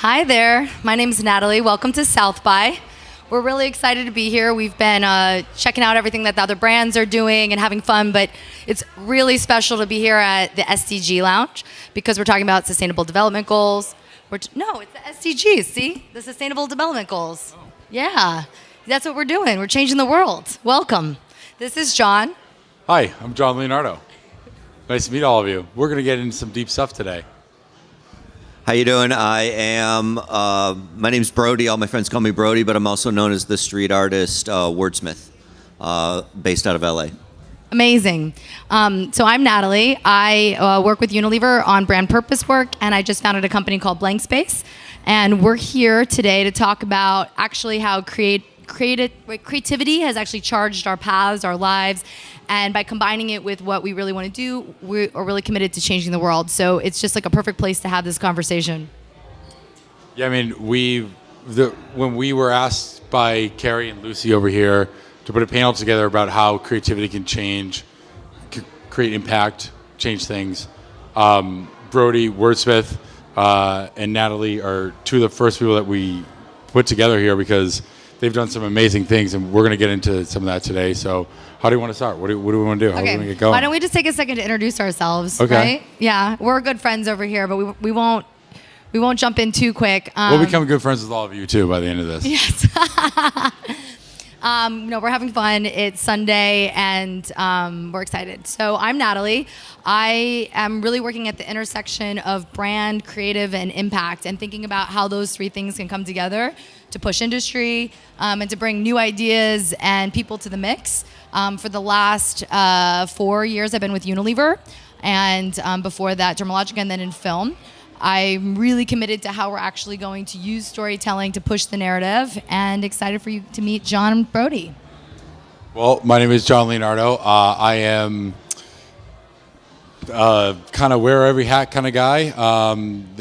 Hi there. My name is Natalie. Welcome to South by. We're really excited to be here. We've been checking out everything that the other brands are doing and having fun, but it's really special to be here at the SDG Lounge because we're talking about sustainable development goals. No, it's the SDGs, see? The Sustainable Development Goals. Oh. Yeah, that's what we're doing. We're changing the world. Welcome. This is John. Hi, I'm John Leonardo. Nice to meet all of you. We're going to get into some deep stuff today. How you doing? I am, my name's Brody. All my friends call me Brody, but I'm also known as the street artist Wordsmith, based out of LA. Amazing. So I'm Natalie. I work with Unilever on brand purpose work, and I just founded a company called Blank Space. And we're here today to talk about actually how creativity has actually charged our paths, our lives, and by combining it with what we really want to do, we are really committed to changing the world. So it's just like a perfect place to have this conversation. Yeah, I mean, when we were asked by Carrie and Lucy over here to put a panel together about how creativity can change, create impact, change things, Brody, Wordsmith, and Natalie are two of the first people that we put together here because they've done some amazing things, and we're going to get into some of that today. So how do you want to start? What do we want to do? How do we get going? Why don't we just take a second to introduce ourselves, okay. Right? Yeah, we're good friends over here, but we won't jump in too quick. We'll become good friends with all of you, too, by the end of this. Yes. No, we're having fun. It's Sunday, and we're excited. So I'm Natalie. I am really working at the intersection of brand, creative, and impact, and thinking about how those three things can come together to push industry and to bring new ideas and people to the mix. For the last 4 years, I've been with Unilever, and before that, Dermalogica, and then in film. I'm really committed to how we're actually going to use storytelling to push the narrative, and excited for you to meet John and Brody. Well, my name is John Leonardo. I am kind of wear every hat kind of guy.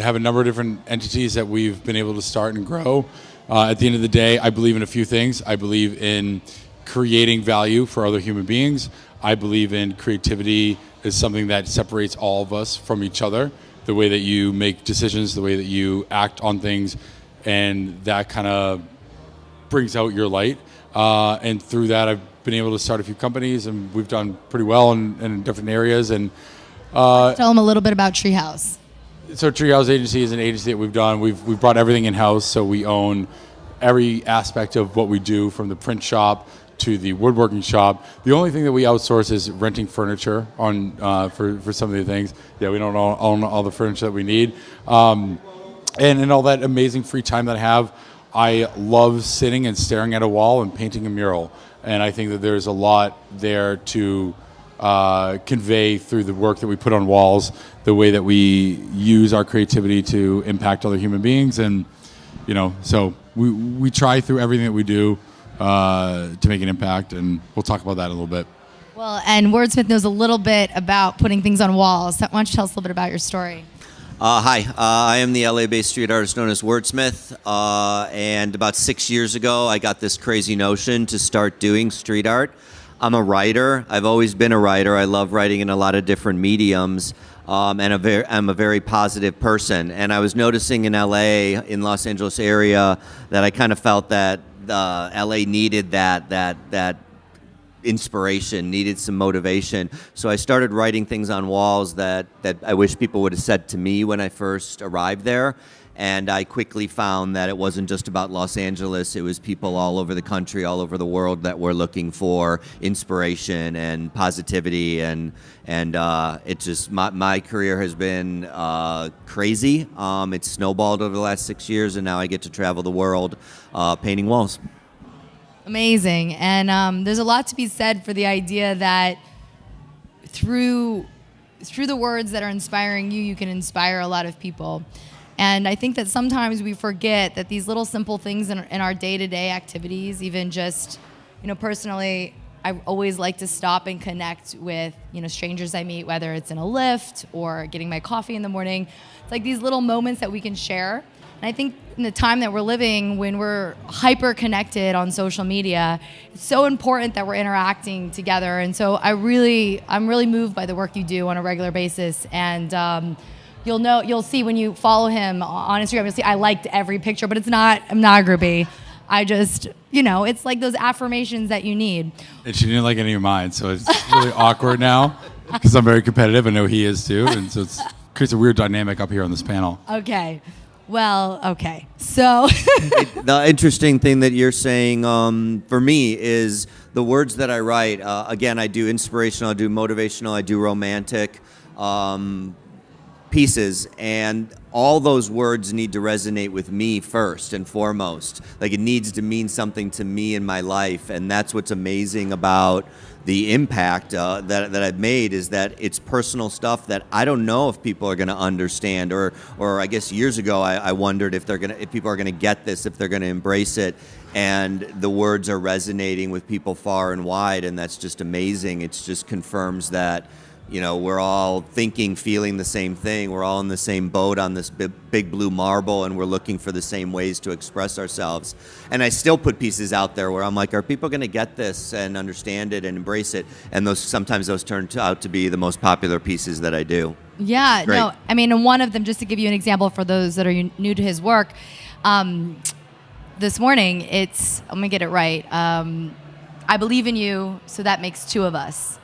Have a number of different entities that we've been able to start and grow. At the end of the day, I believe in a few things. I believe in creating value for other human beings. I believe in creativity is something that separates all of us from each other. The way that you make decisions, the way that you act on things, and that kind of brings out your light. And through that, I've been able to start a few companies, and we've done pretty well in different areas. And tell them a little bit about Treehouse. So Treehouse Agency is an agency that we've done. We've brought everything in-house, so we own every aspect of what we do, from the print shop to the woodworking shop. The only thing that we outsource is renting furniture on for some of the things. Yeah, we don't own all the furniture that we need. And in all that amazing free time that I have, I love sitting and staring at a wall and painting a mural. And I think that there's a lot there to convey through the work that we put on walls, the way that we use our creativity to impact other human beings. And, so we try through everything that we do to make an impact, and we'll talk about that in a little bit. Well, and Wordsmith knows a little bit about putting things on walls. Why don't you tell us a little bit about your story? Hi, I am the LA-based street artist known as Wordsmith, and about 6 years ago, I got this crazy notion to start doing street art. I'm a writer. I've always been a writer. I love writing in a lot of different mediums. And I'm a very positive person. And I was noticing in LA, in Los Angeles area, that I kind of felt that LA needed that inspiration, needed some motivation. So I started writing things on walls that I wish people would have said to me when I first arrived there. And I quickly found that it wasn't just about Los Angeles. It was people all over the country, all over the world that were looking for inspiration and positivity. And it just, my career has been crazy. It's snowballed over the last 6 years, and now I get to travel the world painting walls. Amazing. And there's a lot to be said for the idea that through the words that are inspiring you, you can inspire a lot of people. And I think that sometimes we forget that these little simple things in our day-to-day activities, even just, personally, I always like to stop and connect with, strangers I meet, whether it's in a Lyft or getting my coffee in the morning. It's like these little moments that we can share. And I think in the time that we're living, when we're hyper-connected on social media, it's so important that we're interacting together. And so I'm really moved by the work you do on a regular basis. And You'll see when you follow him on Instagram, you'll see I liked every picture, but I'm not a groupie. I just, it's like those affirmations that you need. And she didn't like any of mine, so it's really awkward now because I'm very competitive. I know he is too, and so it creates a weird dynamic up here on this panel. Okay. Well, okay. So the interesting thing that you're saying for me is the words that I write. Again, I do inspirational, I do motivational, I do romantic pieces, and all those words need to resonate with me first and foremost. Like, it needs to mean something to me in my life, and that's what's amazing about the impact that I've made, is that it's personal stuff that I don't know if people are going to understand, or I guess years ago I wondered if people are going to get this, if they're going to embrace it, and the words are resonating with people far and wide, and that's just amazing. It just confirms that we're all thinking, feeling the same thing. We're all in the same boat on this big blue marble, and we're looking for the same ways to express ourselves. And I still put pieces out there where I'm like, are people going to get this and understand it and embrace it? And sometimes those turn out to be the most popular pieces that I do. Yeah, Great. no, I mean, and one of them, just to give you an example for those that are new to his work, this morning, I'm going to get it right. I believe in you, so that makes two of us.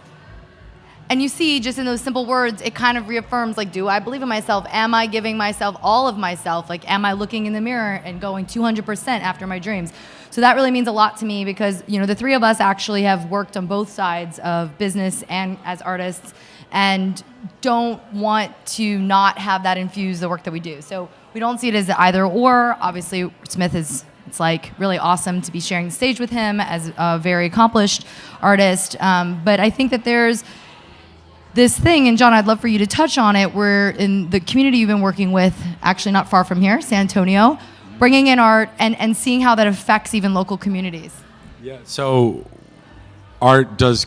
And you see, just in those simple words, it kind of reaffirms, like, do I believe in myself? Am I giving myself all of myself? Like, am I looking in the mirror and going 200% after my dreams? So that really means a lot to me because, the three of us actually have worked on both sides of business and as artists and don't want to not have that infuse the work that we do. So we don't see it as either or. Obviously, Smith it's like really awesome to be sharing the stage with him as a very accomplished artist. But I think that there's this thing, and John, I'd love for you to touch on it, where in the community you've been working with, actually not far from here, San Antonio, bringing in art and seeing how that affects even local communities. Yeah. So art does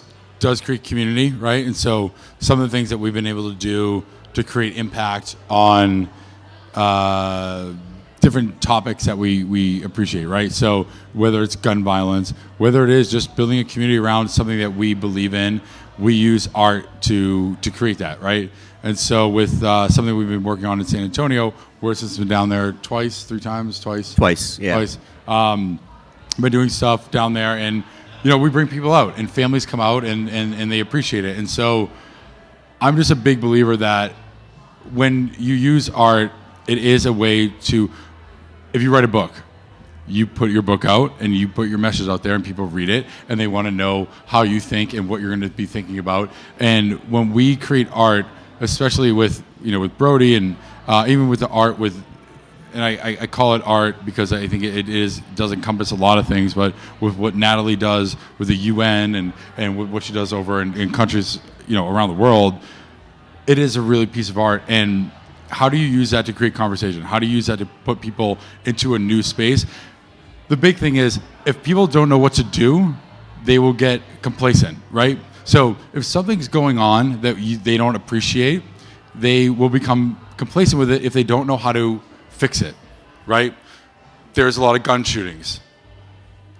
create community, right? And so some of the things that we've been able to do to create impact on different topics that we appreciate, right? So whether it's gun violence, whether it is just building a community around something that we believe in, we use art to create that, right? And so with something we've been working on in San Antonio, Wordsmith's been down there twice. Yeah. Been doing stuff down there, and we bring people out, and families come out, and they appreciate it. And so I'm just a big believer that when you use art, it is a way to, if you write a book, you put your book out and you put your message out there and people read it and they want to know how you think and what you're going to be thinking about. And when we create art, especially with Brody and even with the art and I call it art because I think it does encompass a lot of things, but with what Natalie does with the UN and with what she does over in countries around the world, it is a really piece of art. And how do you use that to create conversation? How do you use that to put people into a new space? The big thing is, if people don't know what to do, they will get complacent, right? So if something's going on that they don't appreciate, they will become complacent with it if they don't know how to fix it, right? There's a lot of gun shootings.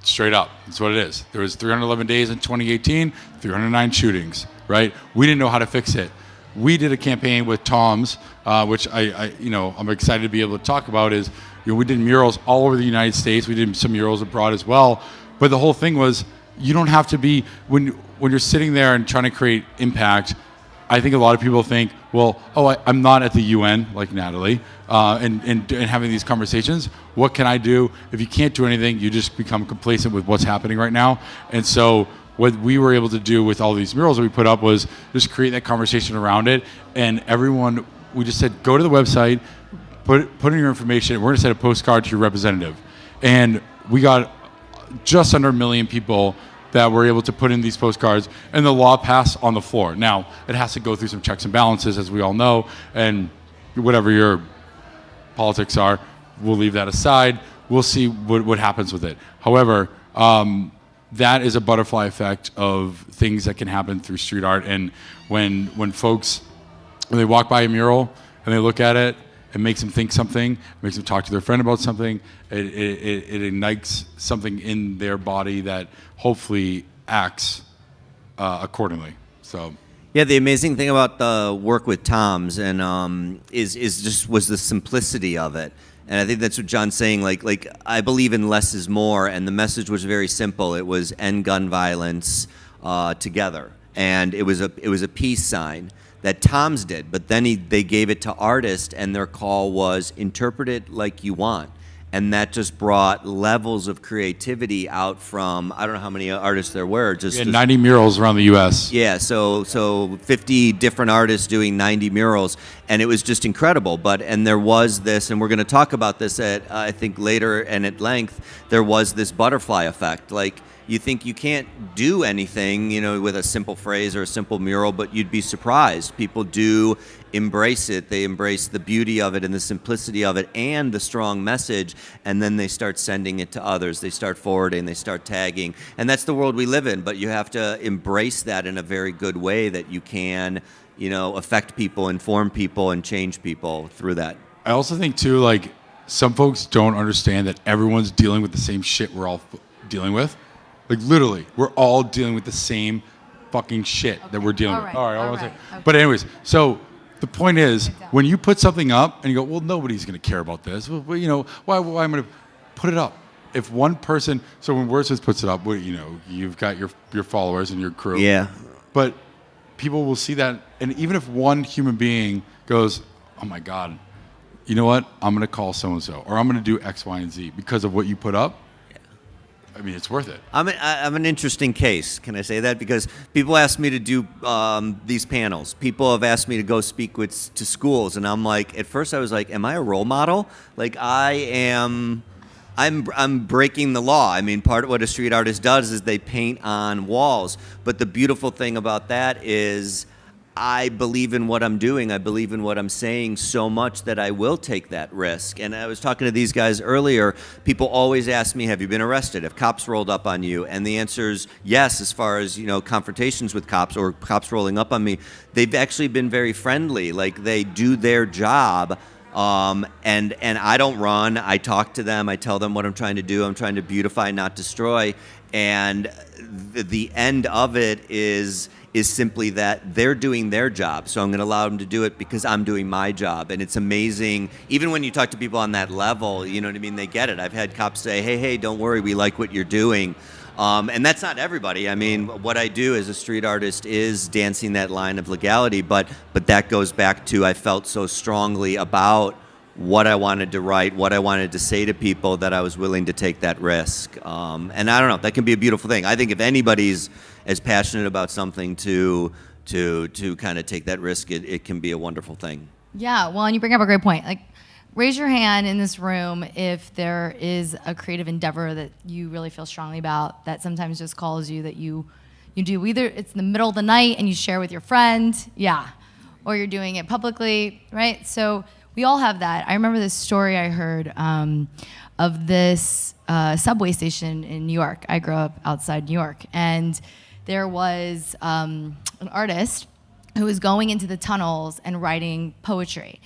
Straight up, that's what it is. There was 311 days in 2018, 309 shootings, right? We didn't know how to fix it. We did a campaign with Tom's, which I'm excited to be able to talk about. Is we did murals all over the United States. We did some murals abroad as well. But the whole thing was, you don't have to be when you're sitting there and trying to create impact. I think a lot of people think, well, I'm not at the UN like Natalie, and having these conversations. What can I do? If you can't do anything, you just become complacent with what's happening right now. And so what we were able to do with all these murals that we put up was just create that conversation around it. And everyone, we just said, go to the website, put in your information, and we're going to send a postcard to your representative. And we got just under 1 million people that were able to put in these postcards, and the law passed on the floor. Now, it has to go through some checks and balances, as we all know, and whatever your politics are, we'll leave that aside. We'll see what happens with it. However, that is a butterfly effect of things that can happen through street art. And when folks, when they walk by a mural and they look at it, it makes them think something, it makes them talk to their friend about something, it ignites something in their body that hopefully acts accordingly. So Yeah, the amazing thing about the work with Tom's and is just was the simplicity of it. And I think that's what John's saying. Like I believe in less is more, and the message was very simple. It was end gun violence together, and it was a peace sign that Tom's did. But then they gave it to artists, and their call was interpret it like you want. And that just brought levels of creativity out from, I don't know how many artists there were. We had 90 murals around the U.S. Yeah, so 50 different artists doing 90 murals, and it was just incredible. And there was this, and we're going to talk about this at I think later and at length. There was this butterfly effect. Like, you think you can't do anything, with a simple phrase or a simple mural, but you'd be surprised. People do embrace it. They embrace the beauty of it and the simplicity of it and the strong message, and then they start sending it to others. They start forwarding, they start tagging, and that's the world we live in, but you have to embrace that in a very good way that you can, affect people, inform people, and change people through that. I also think, too, like, some folks don't understand that everyone's dealing with the same shit we're all dealing with. Like, literally, we're all dealing with the same fucking shit that we're dealing with. All right, I won't say. Okay. But anyways, so the point is, when you put something up and you go, well, nobody's going to care about this. Well, why am I going to put it up? If one person, so when Wordsmith puts it up, you've got your followers and your crew. Yeah. But people will see that, and even if one human being goes, oh my God, you know what? I'm going to call so-and-so, or I'm going to do X, Y, and Z because of what you put up. I mean, it's worth it. I'm an interesting case. Can I say that? Because people ask me to do these panels. People have asked me to go speak to schools, and I'm like, at first I was like, am I a role model? Like, I'm breaking the law. I mean, part of what a street artist does is they paint on walls. But the beautiful thing about that is I believe in what I'm doing. I believe in what I'm saying so much that I will take that risk. And I was talking to these guys earlier. People always ask me, have you been arrested? Have cops rolled up on you? And the answer is yes, as far as, confrontations with cops or cops rolling up on me. They've actually been very friendly. Like, they do their job. And I don't run. I talk to them. I tell them what I'm trying to do. I'm trying to beautify, not destroy. And the end of it is simply that they're doing their job. So I'm going to allow them to do it because I'm doing my job. And it's amazing. Even when you talk to people on that level, you know what I mean? They get it. I've had cops say, hey, don't worry. We like what you're doing. And that's not everybody. I mean, what I do as a street artist is dancing that line of legality. But that goes back to I felt so strongly about what I wanted to write, what I wanted to say to people, that I was willing to take that risk. And I don't know, that can be a beautiful thing. I think if anybody's as passionate about something to kind of take that risk, it can be a wonderful thing. Yeah, well, and you bring up a great point. Like, raise your hand in this room if there is a creative endeavor that you really feel strongly about that sometimes just calls you, that you do. Either it's in the middle of the night and you share with your friend, or you're doing it publicly, right? So we all have that. I remember this story I heard of this subway station in New York. I grew up outside New York, and there was an artist who was going into the tunnels and writing poetry,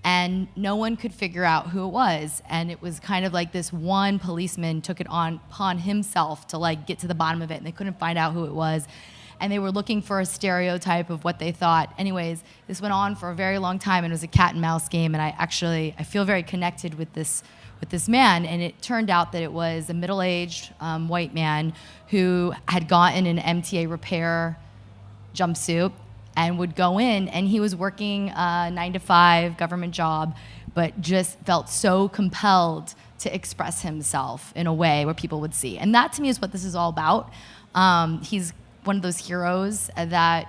and no one could figure out who it was. And it was kind of like this one policeman took it upon himself to like get to the bottom of it, and they couldn't find out who it was. And they were looking for a stereotype of what they thought. Anyways, this went on for a very long time, and it was a cat and mouse game. And I feel very connected with this man. And it turned out that it was a middle-aged white man who had gotten an MTA repair jumpsuit and would go in, and he was working a 9-to-5 government job, but just felt so compelled to express himself in a way where people would see. And that, to me, is what this is all about. He's one of those heroes that,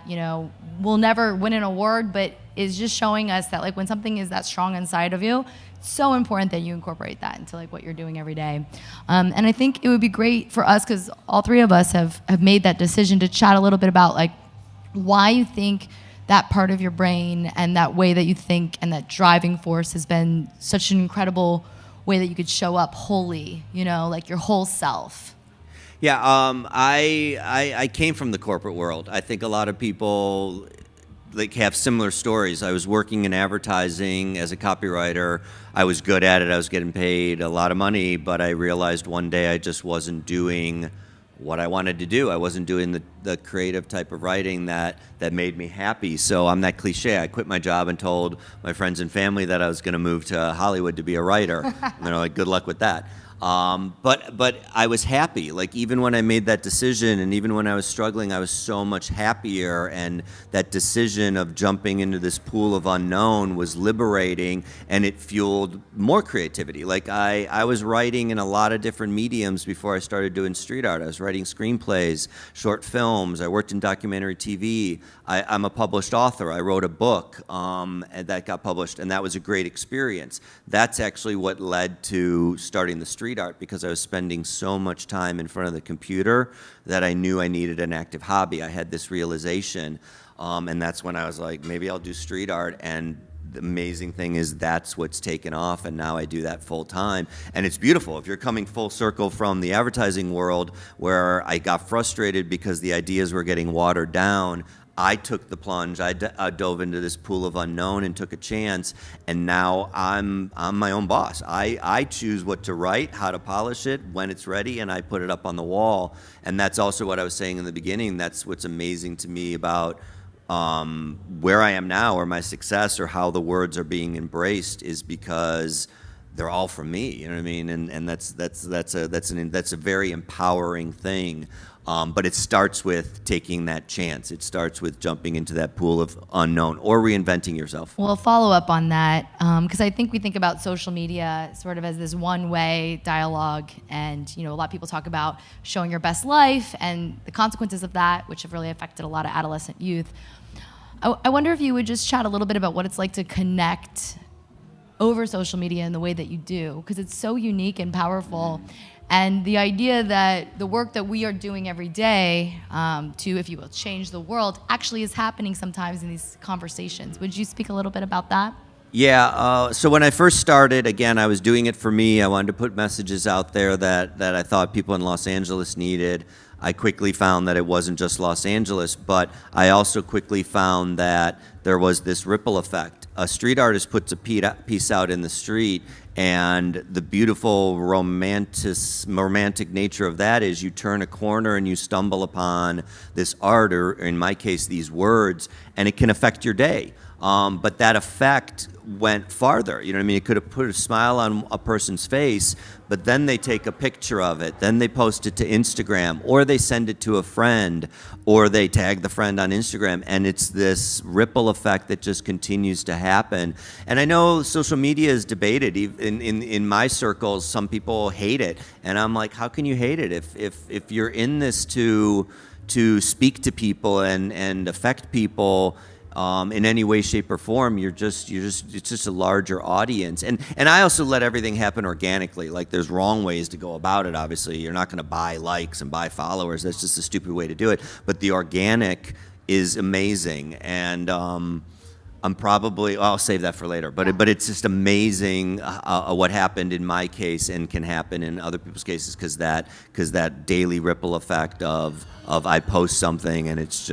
will never win an award, but is just showing us that, like, when something is that strong inside of you, it's so important that you incorporate that into like what you're doing every day. And I think it would be great for us, because all three of us have made that decision, to chat a little bit about like why you think that part of your brain and that way that you think and that driving force has been such an incredible way that you could show up wholly, like your whole self. Yeah, I came from the corporate world. I think a lot of people like have similar stories. I was working in advertising as a copywriter. I was good at it. I was getting paid a lot of money, but I realized one day I just wasn't doing what I wanted to do. I wasn't doing the creative type of writing that made me happy. So I'm that cliche. I quit my job and told my friends and family that I was going to move to Hollywood to be a writer. And they're like, good luck with that. But I was happy. Like, even when I made that decision and even when I was struggling, I was so much happier. And that decision of jumping into this pool of unknown was liberating, and it fueled more creativity. Like, I was writing in a lot of different mediums before I started doing street art. I was writing screenplays, short films. I worked in documentary TV. I'm a published author. I wrote a book that got published, and that was a great experience. That's actually what led to starting the street art, because I was spending so much time in front of the computer that I knew I needed an active hobby. I had this realization, and that's when I was like, maybe I'll do street art. And the amazing thing is that's what's taken off, and now I do that full time. And it's beautiful. If you're coming full circle from the advertising world, where I got frustrated because the ideas were getting watered down, I took the plunge. I dove into this pool of unknown and took a chance, and now I'm my own boss. I choose what to write, how to polish it, when it's ready, and I put it up on the wall. And that's also what I was saying in the beginning. That's what's amazing to me about where I am now, or my success, or how the words are being embraced, is because they're all from me. You know what I mean? And that's a very empowering thing. But it starts with taking that chance. It starts with jumping into that pool of unknown, or reinventing yourself. Well, follow up on that, because I think we think about social media sort of as this one-way dialogue, and a lot of people talk about showing your best life and the consequences of that, which have really affected a lot of adolescent youth. I wonder if you would just chat a little bit about what it's like to connect over social media in the way that you do, because it's so unique and powerful. And the idea that the work that we are doing every day to, if you will, change the world actually is happening sometimes in these conversations. Would you speak a little bit about that? Yeah, so when I first started, again, I was doing it for me. I wanted to put messages out there that I thought people in Los Angeles needed. I quickly found that it wasn't just Los Angeles, but I also quickly found that there was this ripple effect. A street artist puts a piece out in the street, and the beautiful romantic nature of that is you turn a corner and you stumble upon this art, or in my case, these words, and it can affect your day. But that effect went farther. You know what I mean? It could have put a smile on a person's face, but then they take a picture of it, then they post it to Instagram, or they send it to a friend, or they tag the friend on Instagram, and it's this ripple effect that just continues to happen. And I know social media is debated. In my circles, some people hate it, and I'm like, how can you hate it? If you're in this to speak to people and affect people in any way, shape, or form, it's just a larger audience. And I also let everything happen organically. Like, there's wrong ways to go about it, obviously. You're not going to buy likes and buy followers. That's just a stupid way to do it. But the organic is amazing. And I'll save that for later. But it's just amazing what happened in my case and can happen in other people's cases, because that daily ripple effect of I post something and it's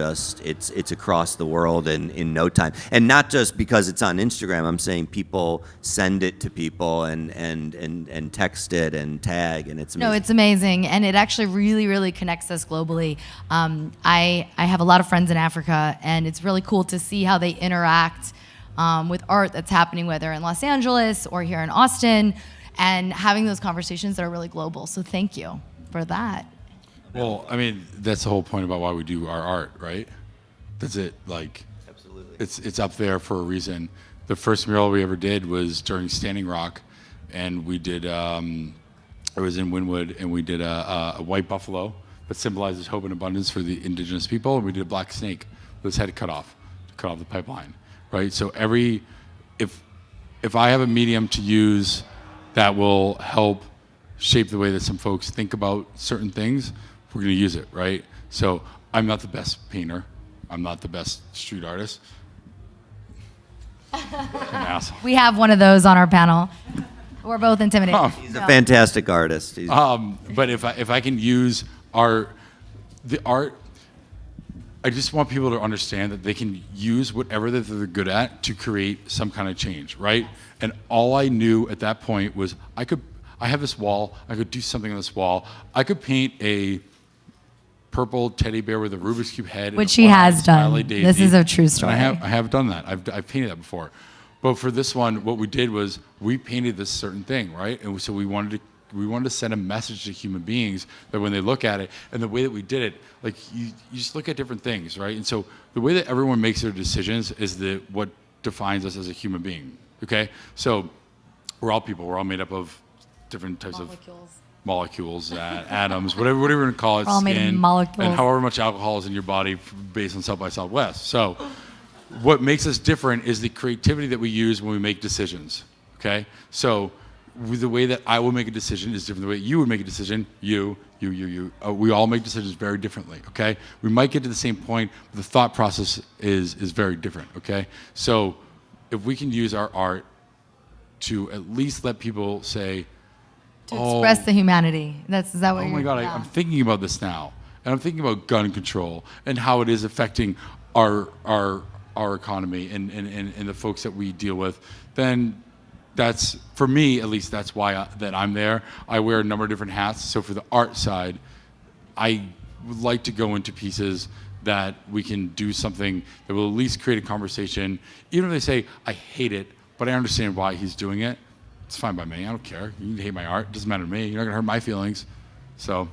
across the world in no time. And not just because it's on Instagram. I'm saying people send it to people and text it and tag, and it's amazing. No, it's amazing, and it actually really, really connects us globally. I have a lot of friends in Africa, and it's really cool to see how they interact with art that's happening, whether in Los Angeles or here in Austin, and having those conversations that are really global. So thank you for that. Well, I mean, that's the whole point about why we do our art, right? That's it. Like, absolutely, it's up there for a reason. The first mural we ever did was during Standing Rock, and we did. It was in Wynwood, and we did a white buffalo that symbolizes hope and abundance for the indigenous people, and we did a black snake with its head cut off the pipeline, right? So if I have a medium to use that will help shape the way that some folks think about certain things, we're going to use it, right? So I'm not the best painter. I'm not the best street artist. I'm an asshole. We have one of those on our panel. We're both intimidated. He's a fantastic artist. But if I can use the art, I just want people to understand that they can use whatever that they're good at to create some kind of change, right? And all I knew at that point was I have this wall, I could do something on this wall. I could paint a purple teddy bear with a Rubik's Cube head. Which he has done. Daisy. This is a true story. And I have done that. I've painted that before. But for this one, what we did was we painted this certain thing, right? And so we wanted to send a message to human beings that when they look at it, and the way that we did it, like you just look at different things, right? And so the way that everyone makes their decisions is what defines us as a human being, okay? So we're all people. We're all made up of different types of molecules, atoms, whatever you want to call it, we're all made of molecules. and however much alcohol is in your body based on South by Southwest. So what makes us different is the creativity that we use when we make decisions, okay? So the way that I will make a decision is different than the way you would make a decision. You. We all make decisions very differently, okay? We might get to the same point, but the thought process is very different, okay? So if we can use our art to at least let people say, to express the humanity. Is that what oh you're... my God, yeah. I'm thinking about this now. And I'm thinking about gun control and how it is affecting our economy and the folks that we deal with, then that's, for me at least, that's why that I'm there. I wear a number of different hats. So for the art side, I would like to go into pieces that we can do something that will at least create a conversation. Even if they say, I hate it, but I understand why he's doing it, it's fine by me. I don't care. You can hate my art. It doesn't matter to me. You're not going to hurt my feelings. So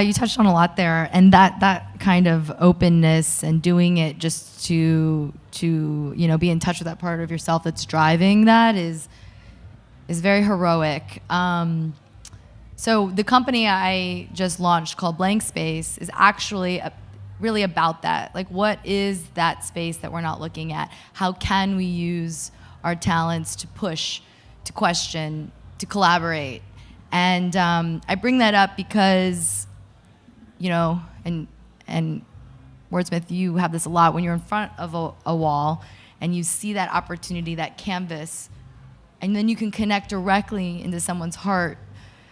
you touched on a lot there, and that kind of openness and doing it just to be in touch with that part of yourself that's driving that is very heroic. So the company I just launched called Blank Space is actually really about that. Like, what is that space that we're not looking at? How can we use our talents to push, to question, to collaborate? And I bring that up because, and Wordsmith, you have this a lot when you're in front of a wall and you see that opportunity, that canvas, and then you can connect directly into someone's heart.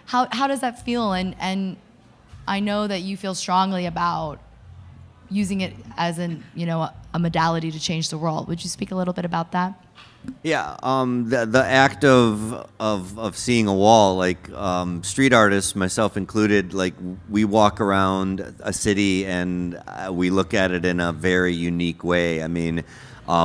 How does that feel? And I know that you feel strongly about using it as a modality to change the world. Would you speak a little bit about that? Yeah, the act of seeing a wall, like street artists, myself included, like we walk around a city and we look at it in a very unique way. I mean,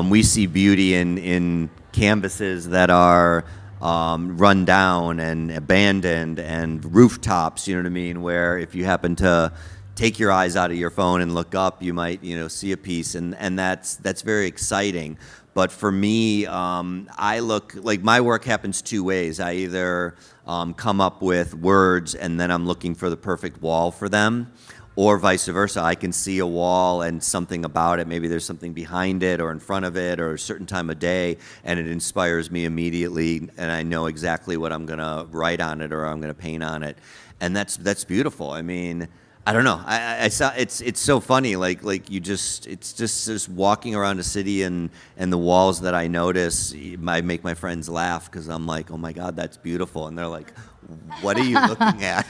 we see beauty in canvases that are run down and abandoned, and rooftops, you know what I mean, where if you happen to take your eyes out of your phone and look up, you might see a piece, and that's very exciting. But for me, I look, like my work happens two ways. I either come up with words and then I'm looking for the perfect wall for them, or vice versa. I can see a wall and something about it. Maybe there's something behind it or in front of it or a certain time of day, and it inspires me immediately, and I know exactly what I'm gonna write on it or I'm gonna paint on it, and that's beautiful. I mean, I don't know. I saw it's so funny. Like it's just walking around a city and the walls that I notice. I make my friends laugh because I'm like, oh my God, that's beautiful, and they're like, what are you looking at?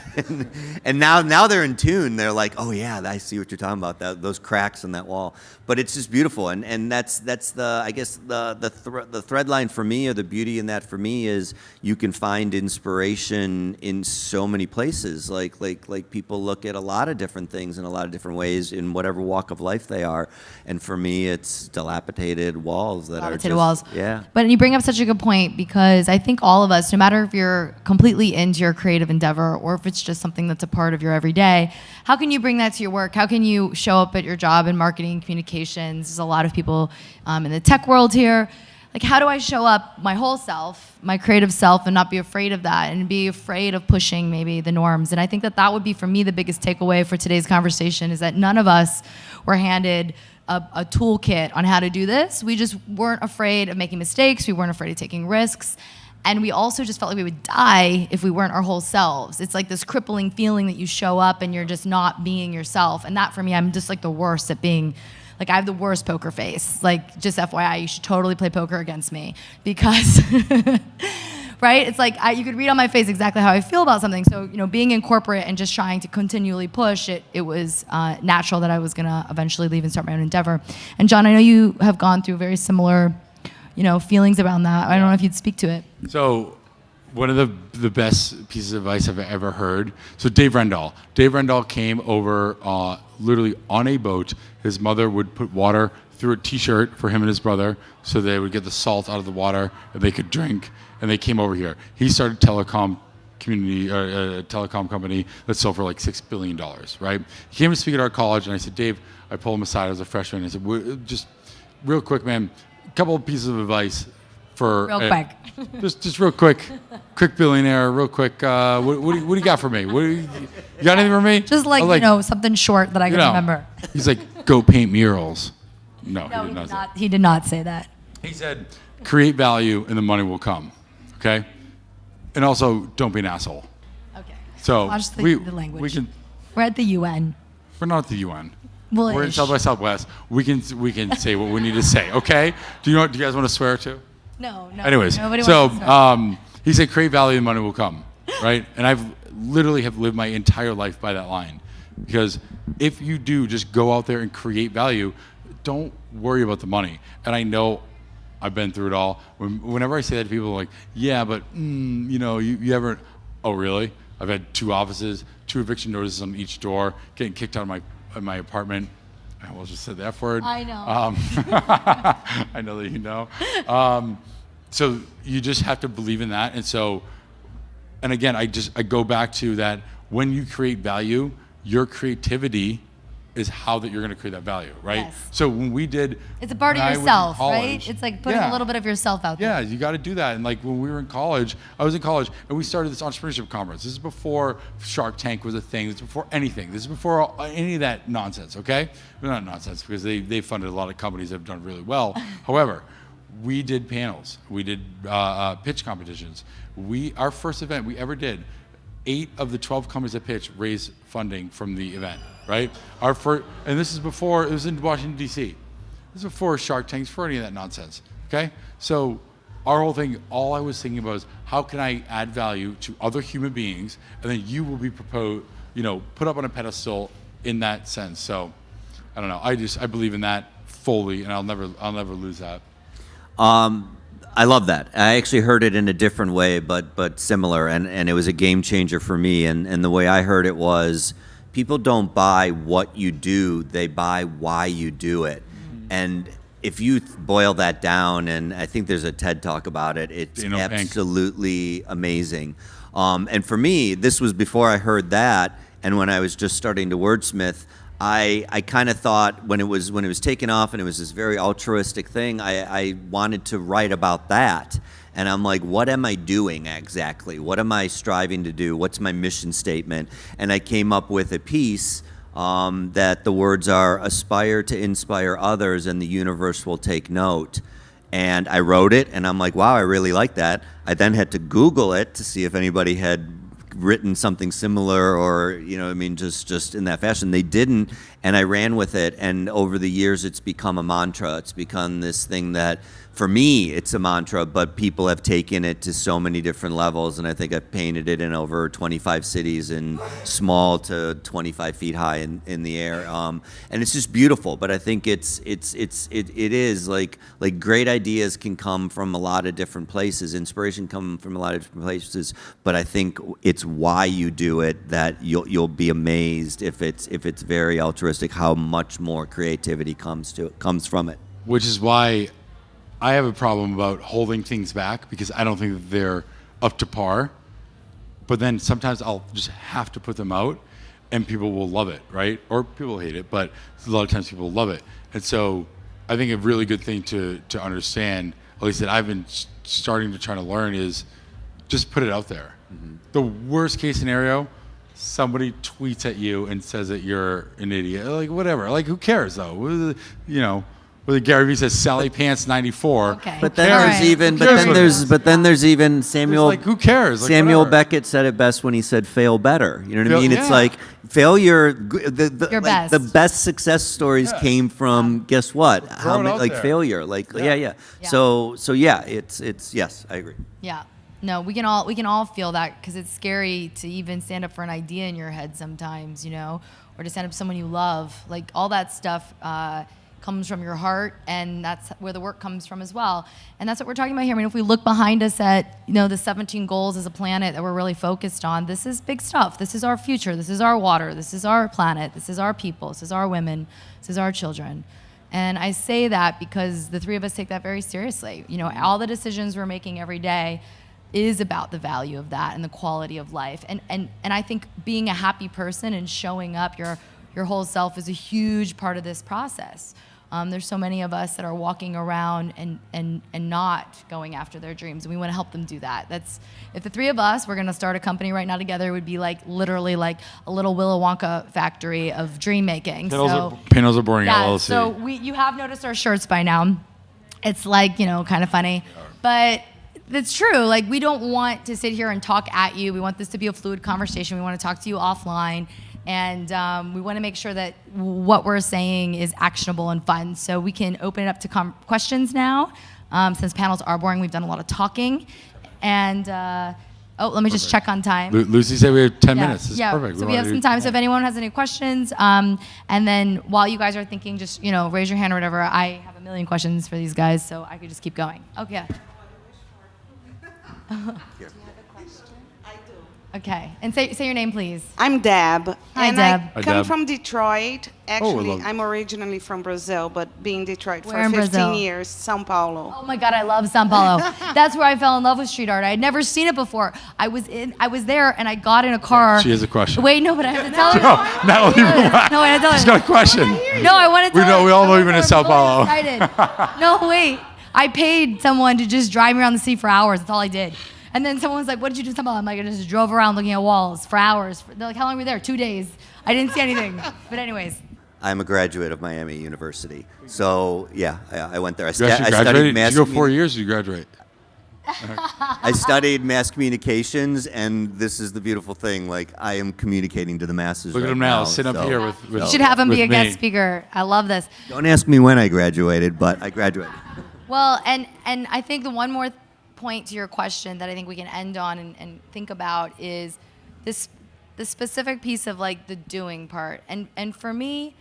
And now they're in tune. They're like, oh yeah, I see what you're talking about. Those cracks in that wall. But it's just beautiful, and that's the, I guess the thread line for me, or the beauty in that for me, is you can find inspiration in so many places. Like people look at a lot of different things in a lot of different ways in whatever walk of life they are. And for me, it's dilapidated walls that are just, walls. Yeah. But you bring up such a good point, because I think all of us, no matter if you're completely into your creative endeavor or if it's just something that's a part of your everyday, how can you bring that to your work? How can you show up at your job in marketing, communications? There's a lot of people in the tech world here. Like, how do I show up my whole self, my creative self, and not be afraid of that, and be afraid of pushing maybe the norms? And I think that would be, for me, the biggest takeaway for today's conversation, is that none of us were handed a toolkit on how to do this. We just weren't afraid of making mistakes. We weren't afraid of taking risks. And we also just felt like we would die if we weren't our whole selves. It's like this crippling feeling that you show up and you're just not being yourself. And that, for me, I'm just like the worst at being. Like, I have the worst poker face. Like, just FYI, you should totally play poker against me, because, right? It's like, you could read on my face exactly how I feel about something. So, being in corporate and just trying to continually push it, it was natural that I was gonna eventually leave and start my own endeavor. And John, I know you have gone through very similar, feelings around that. I don't know if you'd speak to it. So, one of the best pieces of advice I've ever heard. So Dave Rendall came over literally on a boat. His mother would put water through a T-shirt for him and his brother, so they would get the salt out of the water and they could drink. And they came over here. He started telecom company that sold for like $6 billion, right? He came to speak at our college, and I said, Dave, I pulled him aside as a freshman, and I said, just real quick, man, a couple of pieces of advice for... Real quick. Just real quick billionaire, real quick, what do you got for me? You got anything for me? Just like, something short that I can remember. He's like, go paint murals. No, he did not say that. He said, create value and the money will come, okay? And also, don't be an asshole. Okay. So watch the language. We're at the UN. We're not at the UN. Well, we're in South by Southwest. We can say what we need to say. Okay? Do you guys want to swear too? No. Anyways, he said, create value and money will come, right? And I've literally have lived my entire life by that line, because if you do just go out there and create value, don't worry about the money. And I know I've been through it all. Whenever I say that to people, like, yeah, but you ever? Oh, really? I've had 2 offices, 2 eviction notices on each door, getting kicked out of my apartment. I almost just said the F word. I know. I know that you know. So you just have to believe in that. And again, I go back to that. When you create value, your creativity is how that you're going to create that value, right? Yes. So when we did, it's a part of yourself, right? It's like putting a little bit of yourself out there. Yeah, you got to do that. And like when we were in college, I was in college, and we started this entrepreneurship conference. This is before Shark Tank was a thing. This is before anything. This is before any of that nonsense. Okay, well, not nonsense, because they funded a lot of companies that have done really well. However, we did panels. We did pitch competitions. Our first event we ever did, 8 of the 12 companies that pitched raised funding from the event. Right? And this is before, it was in Washington, D.C. This is before Shark Tanks, for any of that nonsense. Okay? So our whole thing, all I was thinking about is, how can I add value to other human beings, and then you will be put up on a pedestal in that sense. So I don't know. I believe in that fully, and I'll never lose that. I love that. I actually heard it in a different way, but similar, and it was a game changer for me. And the way I heard it was, people don't buy what you do, they buy why you do it. Mm-hmm. And if you boil that down, and I think there's a TED Talk about it, it's absolutely amazing. And for me, this was before I heard that, and when I was just starting to wordsmith, I kind of thought when it was taken off and it was this very altruistic thing, I wanted to write about that. And I'm like, what am I doing exactly? What am I striving to do? What's my mission statement? And I came up with a piece that the words are, aspire to inspire others and the universe will take note. And I wrote it, and I'm like, wow, I really like that. I then had to Google it to see if anybody had written something similar, or just in that fashion. They didn't, and I ran with it, and over the years it's become a mantra. It's become this thing that, for me, it's a mantra, but people have taken it to so many different levels, and I think I've painted it in over 25 cities, and small to 25 feet high in the air, and it's just beautiful. But I think it is like great ideas can come from a lot of different places, inspiration come from a lot of different places, but I think it's why you do it that you'll be amazed if it's very altruistic, how much more creativity comes from it. Which is why I have a problem about holding things back, because I don't think that they're up to par. But then sometimes I'll just have to put them out, and people will love it, right? Or people hate it, but a lot of times people love it. And so I think a really good thing to understand, at least that I've been starting to try to learn, is just put it out there. Mm-hmm. The worst case scenario, somebody tweets at you and says that you're an idiot. Like, whatever. Like, who cares, though? Whether Gary Vee says Sally Pants 94. Okay. But then there's even Samuel. Like, who cares? Like, Samuel whatever. Beckett said it best when he said, "Fail better." You know what I mean? Yeah. It's like failure. The best success stories came from guess what? How many, like there. Failure. Like yeah. So yeah, it's yes, I agree. Yeah. No, we can all feel that, because it's scary to even stand up for an idea in your head sometimes, or to stand up for someone you love. Like, all that stuff comes from your heart, and that's where the work comes from as well. And that's what we're talking about here. I mean, if we look behind us at, the 17 goals as a planet that we're really focused on, this is big stuff. This is our future. This is our water. This is our planet. This is our people. This is our women. This is our children. And I say that because the three of us take that very seriously. All the decisions we're making every day is about the value of that and the quality of life. And I think being a happy person and showing up your whole self is a huge part of this process. There's so many of us that are walking around and not going after their dreams, and we want to help them do that. If the three of us were going to start a company right now together, it would be literally like a little Willy Wonka factory of dream making. Panels are boring, yeah, LLC. So you have noticed our shirts by now. It's kind of funny, but it's true. We don't want to sit here and talk at you. We want this to be a fluid conversation. We want to talk to you offline. And we want to make sure that what we're saying is actionable and fun. So we can open it up to questions now. Since panels are boring, we've done a lot of talking. And, let me just check on time. Lucy said we have 10 minutes. This is perfect. So we have some time. So if anyone has any questions, and then while you guys are thinking, just, raise your hand or whatever. I have a million questions for these guys, so I could just keep going. Okay. Okay, and say your name, please. I'm Deb. Hi, and Deb. I come from Detroit. Actually, love it. I'm originally from Brazil, but been in Detroit Where for in 15 Brazil? years, São Paulo. Oh my God, I love São Paulo. That's where I fell in love with street art. I had never seen it before. I was there, and I got in a car. She has a question. Wait, no, but I have to tell you. Natalie, No, wait, I tell you. she's got a question. No, I want to tell you. We all know I you've been in was São really Paulo. excited. No, wait. I paid someone to just drive me around the city for hours. That's all I did. And then someone was like, what did you do in São Paulo? I'm like, I just drove around looking at walls for hours. They're like, how long were you there? 2 days. I didn't see anything. But anyways. I'm a graduate of Miami University. So, yeah, I went there. I You actually studied graduated? mass Did you go 4 years or you graduate? I studied mass communications, and this is the beautiful thing. I am communicating to the masses. Look at right him now, now, sitting up so- here with You should have him be a with me. guest speaker. I love this. Don't ask me when I graduated, but I graduated. Well, and I think the one more point to your question that I think we can end on and think about is the specific piece of the doing part. And for me,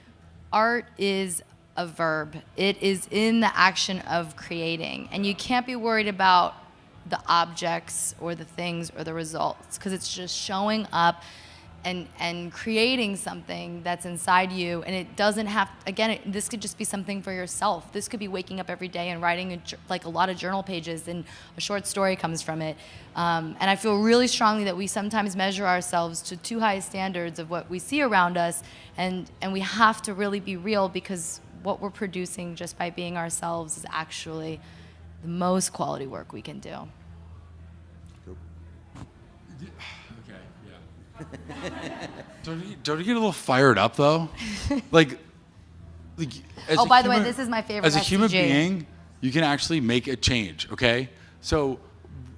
art is a verb. It is in the action of creating. And you can't be worried about the objects or the things or the results, because it's just showing up and creating something that's inside you. And it doesn't have, again, this could just be something for yourself. This could be waking up every day and writing a lot of journal pages, and a short story comes from it. And I feel really strongly that we sometimes measure ourselves to too high standards of what we see around us, and we have to really be real, because what we're producing just by being ourselves is actually the most quality work we can do. Don't you get a little fired up though? Like as Oh, a by the way, human- this is my favorite As a human SDG. being, you can actually make a change. Okay, so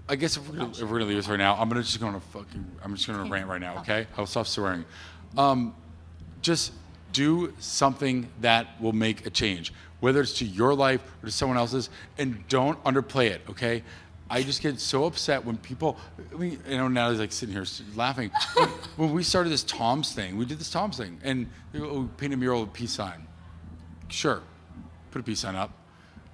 I guess if we're gonna leave this right now, I'm just gonna rant right now. Okay, I'll stop swearing. Just do something that will make a change, whether it's to your life or to someone else's, and don't underplay it. Okay. I just get so upset when people, Natalie's sitting here laughing. When we started this Tom's thing, we did this Tom's thing, and we painted a mural with a peace sign. Sure, put a peace sign up.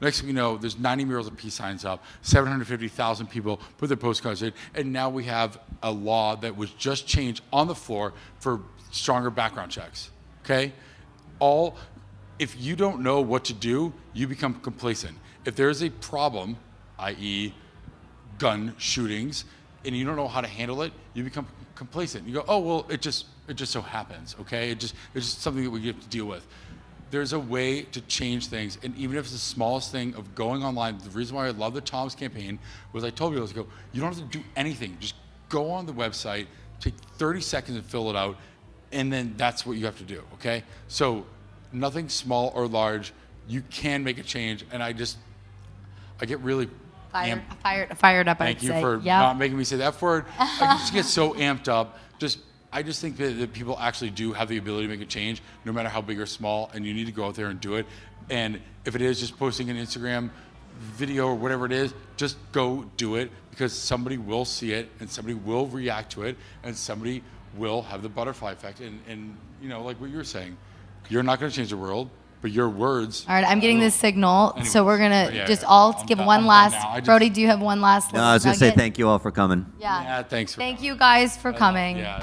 Next thing you know, there's 90 murals of peace signs up, 750,000 people put their postcards in, and now we have a law that was just changed on the floor for stronger background checks, okay? If you don't know what to do, you become complacent. If there's a problem, i.e., gun shootings, and you don't know how to handle it, you become complacent. You go, oh well, it just so happens, okay? It's just something that we have to deal with. There's a way to change things, and even if it's the smallest thing of going online. The reason why I love the Tom's campaign was I told people, you don't have to do anything. Just go on the website, take 30 seconds and fill it out, and then that's what you have to do, okay? So nothing small or large, you can make a change, and I get really Fired up, Thank I'd you say. for Yep. not making me say that word. I just get so amped up. I just think that people actually do have the ability to make a change, no matter how big or small, and you need to go out there and do it. And if it is just posting an Instagram video or whatever it is, just go do it, because somebody will see it and somebody will react to it and somebody will have the butterfly effect. And like what you were saying, you're not going to change the world, but your words. All right, I'm getting this signal, so Anyways. we're gonna Yeah, just yeah. all I'm give done- one I'm done last. now. I just- Brody, do you have one last? No, I was going to say thank you all for coming. Yeah. Yeah, thanks. Thank you guys for coming. Yeah.